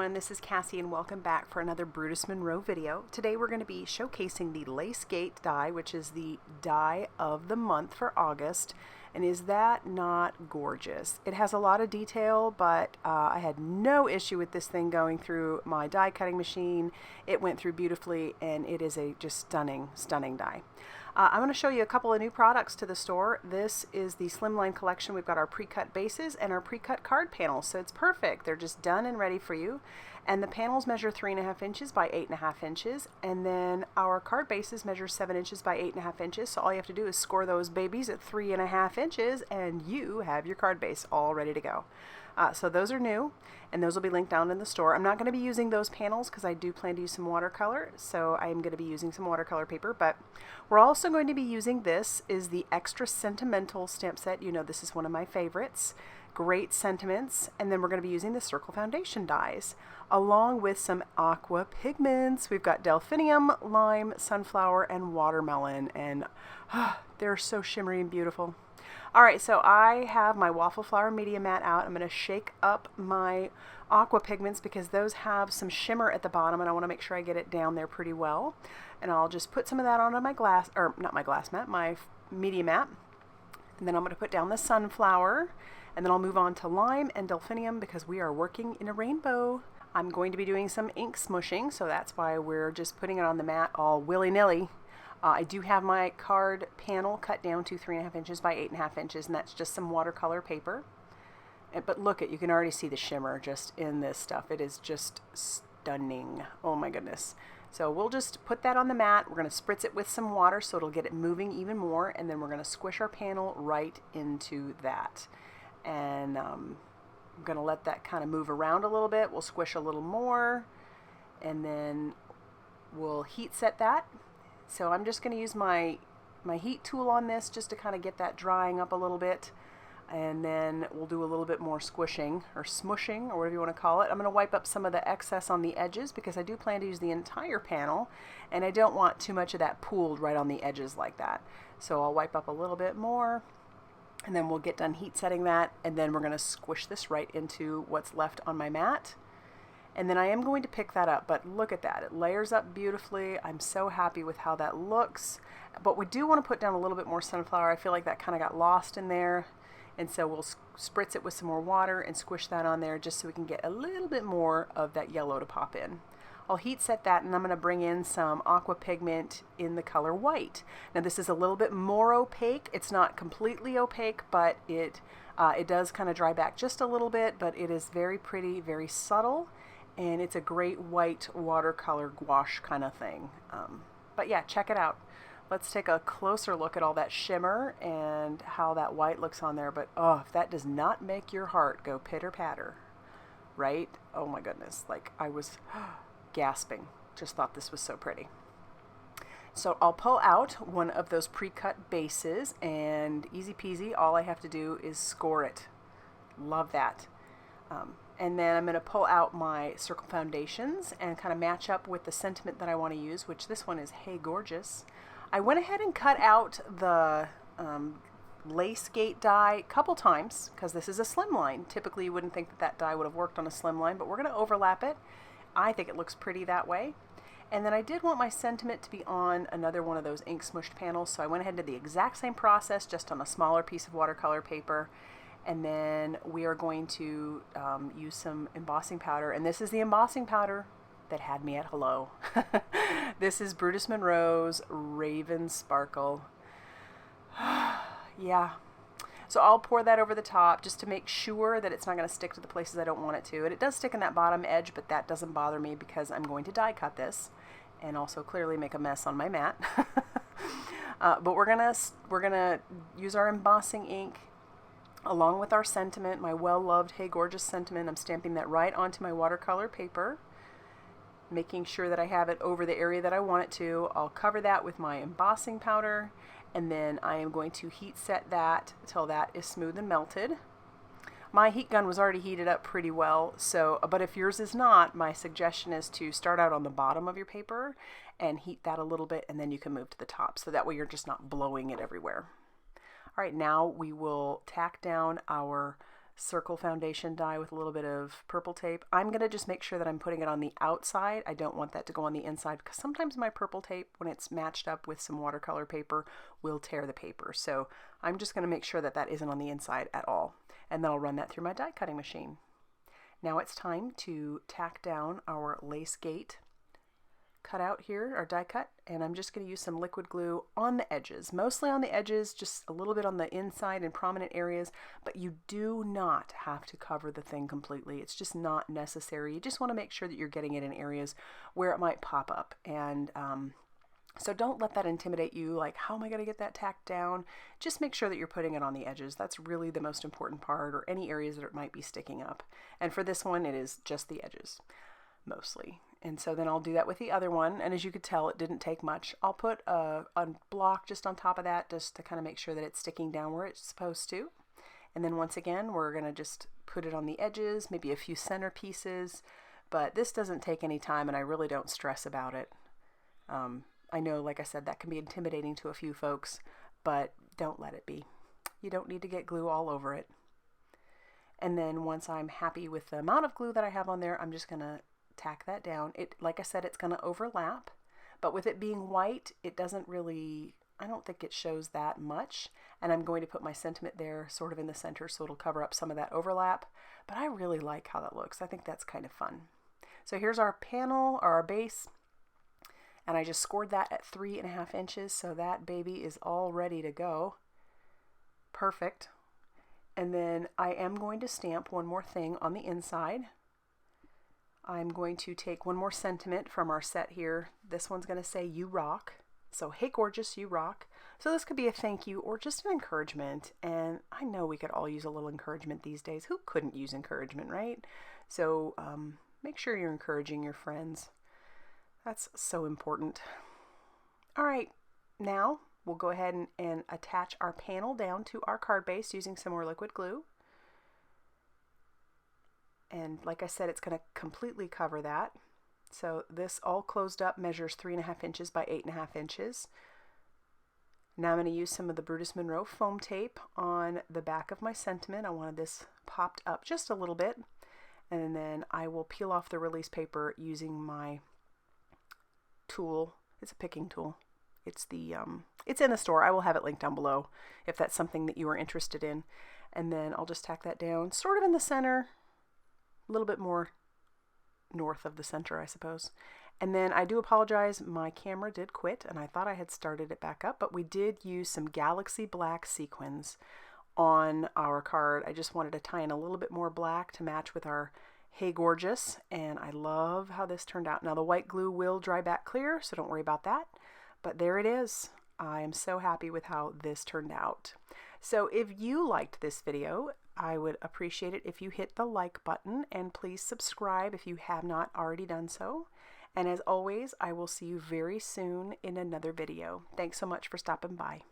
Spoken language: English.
everyone, this is Cassie and welcome back for another Brutus Monroe video. Today we're going to be showcasing the Lace Gate die, which is the die of the month for August. And is that not gorgeous? It has a lot of detail, but I had no issue with this thing going through my die cutting machine. It went through beautifully and it is a just stunning, stunning die. I'm going to show you a couple of new products to the store. This is the Slimline collection. We've got our pre-cut bases and our pre-cut card panels, so it's perfect. They're just done and ready for you. And the panels measure 3.5 inches by 8.5 inches, and then our card bases measure 7 inches by 8.5 inches. So all you have to do is score those babies at 3.5 inches, and you have your card base all ready to go. So those are new, and those will be linked down in the store. I'm not going to be using those panels because I do plan to use some watercolor, so I'm going to be using some watercolor paper, but we're also going to be using this is the Extra Sentimental stamp set. You know, this is one of my favorites. Great sentiments. And then we're going to be using the Circle Foundation dies along with some Aqua Pigments. We've got Delphinium, Lime, Sunflower, and Watermelon, and they're so shimmery and beautiful. Alright, so I have my Waffle Flower Media Mat out. I'm going to shake up my Aqua Pigments because those have some shimmer at the bottom and I want to make sure I get it down there pretty well. And I'll just put some of that onto my glass, or not my glass mat, my media mat. And then I'm going to put down the Sunflower, and then I'll move on to Lime and Delphinium because we are working in a rainbow. I'm going to be doing some ink smooshing, so that's why we're just putting it on the mat all willy-nilly. I do have my card panel cut down to 3.5 inches by 8.5 inches, and that's just some watercolor paper. But look you can already see the shimmer just in this stuff. It is just stunning. Oh my goodness. So we'll just put that on the mat. We're going to spritz it with some water so it'll get it moving even more, and then we're going to squish our panel right into that. And I'm going to let that kind of move around a little bit. We'll squish a little more, and then we'll heat set that. So I'm just going to use my heat tool on this just to kind of get that drying up a little bit, and then we'll do a little bit more squishing or smooshing or whatever you want to call it. I'm going to wipe up some of the excess on the edges because I do plan to use the entire panel, and I don't want too much of that pooled right on the edges like that. So I'll wipe up a little bit more, and then we'll get done heat setting that, and then we're going to squish this right into what's left on my mat. And then I am going to pick that up, but look at that. It layers up beautifully. I'm so happy with how that looks. But we do want to put down a little bit more sunflower. I feel like that kind of got lost in there. And so we'll spritz it with some more water and squish that on there just so we can get a little bit more of that yellow to pop in. I'll heat set that, and I'm going to bring in some Aqua Pigment in the color white. Now this is a little bit more opaque. It's not completely opaque, but it does kind of dry back just a little bit, but it is very pretty, very subtle. And it's a great white watercolor gouache kind of thing. But yeah, check it out. Let's take a closer look at all that shimmer and how that white looks on there. But oh, if that does not make your heart go pitter patter, right? Oh my goodness, like I was gasping. Just thought this was so pretty. So I'll pull out one of those pre-cut bases, and easy peasy, all I have to do is score it. Love that. And then I'm going to pull out my Circle Foundations and kind of match up with the sentiment that I want to use, which this one is Hey Gorgeous. I went ahead and cut out the Lace Gate die a couple times because this is a slimline. Typically you wouldn't think that that die would have worked on a slimline, but we're going to overlap it. I think it looks pretty that way. And then I did want my sentiment to be on another one of those ink smushed panels, so I went ahead and did the exact same process just on a smaller piece of watercolor paper. And then we are going to use some embossing powder, and this is the embossing powder that had me at hello. This is Brutus Monroe's Raven Sparkle. Yeah. So I'll pour that over the top just to make sure that it's not going to stick to the places I don't want it to. And it does stick in that bottom edge, but that doesn't bother me because I'm going to die cut this and also clearly make a mess on my mat. But we're gonna use our embossing ink along with our sentiment, my well-loved Hey Gorgeous sentiment. I'm stamping that right onto my watercolor paper, making sure that I have it over the area that I want it to. I'll cover that with my embossing powder, and then I am going to heat set that till that is smooth and melted. My heat gun was already heated up pretty well, so, but if yours is not, my suggestion is to start out on the bottom of your paper and heat that a little bit, and then you can move to the top, so that way you're just not blowing it everywhere. All right, now we will tack down our circle foundation dye with a little bit of purple tape. I'm going to just make sure that I'm putting it on the outside. I don't want that to go on the inside because sometimes my purple tape, when it's matched up with some watercolor paper, will tear the paper. So I'm just going to make sure that that isn't on the inside at all. And then I'll run that through my die cutting machine. Now it's time to tack down our lace gate cutout here, our die cut, and I'm just going to use some liquid glue on the edges, mostly on the edges, just a little bit on the inside in prominent areas, but you do not have to cover the thing completely. It's just not necessary. You just want to make sure that you're getting it in areas where it might pop up, and so don't let that intimidate you, like, how am I going to get that tacked down? Just make sure that you're putting it on the edges. That's really the most important part, or any areas that it might be sticking up. And for this one, it is just the edges, mostly. And so then I'll do that with the other one, and as you could tell, it didn't take much. I'll put a block just on top of that just to kind of make sure that it's sticking down where it's supposed to. And then once again, we're going to just put it on the edges, maybe a few center pieces, but this doesn't take any time, and I really don't stress about it. I know, like I said, that can be intimidating to a few folks, but don't let it be. You don't need to get glue all over it. And then once I'm happy with the amount of glue that I have on there, I'm just going to tack that down. It, like I said, it's going to overlap, but with it being white, it doesn't really, I don't think it shows that much. And I'm going to put my sentiment there sort of in the center so it'll cover up some of that overlap, but I really like how that looks. I think that's kind of fun. So here's our panel, or our base, and I just scored that at 3.5 inches, so that baby is all ready to go. Perfect. And then I am going to stamp one more thing on the inside. I'm going to take one more sentiment from our set here. This one's going to say, "You rock." So, hey gorgeous, you rock. So this could be a thank you or just an encouragement. And I know we could all use a little encouragement these days. Who couldn't use encouragement, right? So make sure you're encouraging your friends. That's so important. All right, now we'll go ahead and attach our panel down to our card base using some more liquid glue. And like I said, it's going to completely cover that. So this all closed up measures 3.5 inches by 8.5 inches. Now I'm going to use some of the Brutus Monroe foam tape on the back of my sentiment. I wanted this popped up just a little bit. And then I will peel off the release paper using my tool. It's a picking tool. It's in the store. I will have it linked down below if that's something that you are interested in. And then I'll just tack that down sort of in the center, a little bit more north of the center, I suppose. And then I do apologize, my camera did quit and I thought I had started it back up, but we did use some Galaxy Black sequins on our card. I just wanted to tie in a little bit more black to match with our Hey Gorgeous, and I love how this turned out. Now the white glue will dry back clear, so don't worry about that, but there it is. I am so happy with how this turned out. So if you liked this video, I would appreciate it if you hit the like button, and please subscribe if you have not already done so. And as always, I will see you very soon in another video. Thanks so much for stopping by.